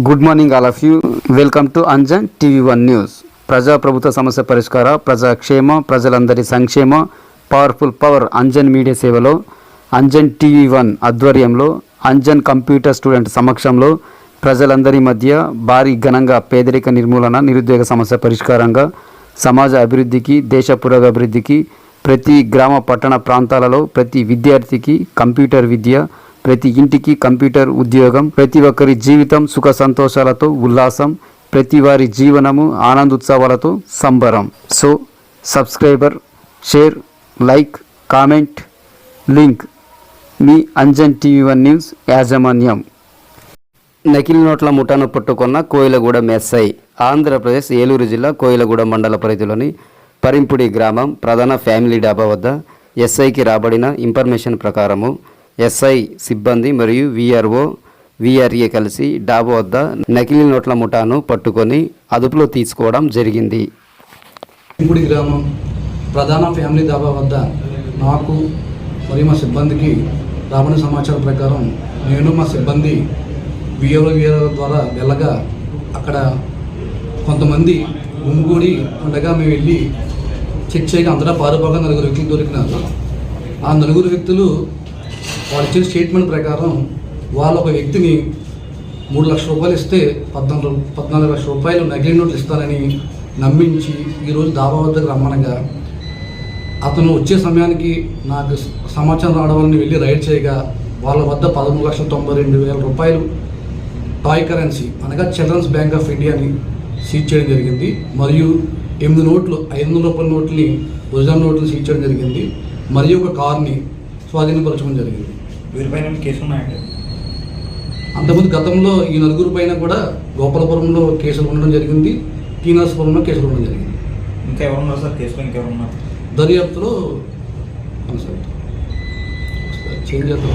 Good morning all of you. Welcome to Anjan TV one news. ప్రజాప్రభుత్వ సమస్య పరిష్కార, ప్రజాక్షేమ, ప్రజలందరి సంక్షేమ, పవర్ఫుల్ పవర్ అంజన్ మీడియా సేవలో అంజన్ టీవీ1 ఆధ్వర్యంలో అంజన్ కంప్యూటర్ స్టూడెంట్ సమక్షంలో ప్రజలందరి మధ్య భారీ ఘనంగా పేదరిక నిర్మూలన, నిరుద్యోగ సమస్య పరిష్కారంగా సమాజ అభివృద్ధికి, దేశ పురోగభివృద్ధికి ప్రతి గ్రామ పట్టణ ప్రాంతాలలో ప్రతి విద్యార్థికి కంప్యూటర్ విద్య, ప్రతి ఇంటికి కంప్యూటర్ ఉద్యోగం, ప్రతి ఒక్కరి జీవితం సుఖ సంతోషాలతో ఉల్లాసం, ప్రతి వారి జీవనము ఆనందోత్సవాలతో సంబరం. So subscriber, share, like, comment, link మీ అంజన్ టీవీ1 న్యూస్ యాజమాన్యం. నకిలీ నోట్ల ముఠాను పట్టుకున్న కోయిలగూడెం ఎస్ఐ. ఆంధ్రప్రదేశ్ ఏలూరు జిల్లా కోయిలగూడెం మండల పరిధిలోని పరింపుడి గ్రామం ప్రధాన ఫ్యామిలీ డాబా వద్ద ఎస్ఐకి రాబడిన ఇన్ఫర్మేషన్ ప్రకారము ఎస్ఐ సిబ్బంది మరియు విఆర్ఓ, విఆర్ఏ కలిసి డాబా వద్ద నకిలీ నోట్ల ముఠాను పట్టుకొని అదుపులో తీసుకోవడం జరిగింది. పరింపుడి గ్రామం ప్రధాన ఫ్యామిలీ డాబా వద్ద నాకు మరియు మా సిబ్బందికి రాబడిన సమాచారం ప్రకారం నేను మా సిబ్బంది విఆర్ఓ ద్వారా వెళ్ళగా అక్కడ కొంతమంది గుమిగూడి ఉండగా మేము వెళ్ళి చెక్ చేయగా అందరూ పారుపోగా 4 వ్యక్తులు దొరికినారు. ఆ 4 వ్యక్తులు వాళ్ళు ఇచ్చిన స్టేట్మెంట్ ప్రకారం వాళ్ళు ఒక వ్యక్తిని 3 లక్షల రూపాయలు ఇస్తే 14 లక్షల రూపాయలు నకిలీ నోట్లు ఇస్తానని నమ్మించి ఈరోజు దాబా వద్దకు రమ్మనగా అతను వచ్చే సమయానికి నాకు సమాచారం రావడం వల్ల వెళ్ళి రైడ్ చేయగా వాళ్ళ వద్ద 13,92,000 రూపాయలు టాయ్ కరెన్సీ అనగా చిల్డ్రన్స్ బ్యాంక్ ఆఫ్ ఇండియాని సీజ్ చేయడం జరిగింది. మరియు 8 నోట్లు 500 రూపాయల నోట్లని ఒరిజినల్ నోట్లు సీజ్ చేయడం జరిగింది. మరియు ఒక కార్ని స్వాధీనపరచడం జరిగింది. వీరిపైన కేసులు ఉన్నాయండి. అంతకుముందు గతంలో ఈ 4 పైన కూడా గోపాలపురంలో కేసులు ఉండడం జరిగింది, టీనర్స్పురంలో కేసులు ఉండడం జరిగింది. ఇంకా ఎవరున్నారు సార్ కేసులో? ఇంకెవరున్నారు దర్యాప్తులో చేంజ్ చేద్దాం.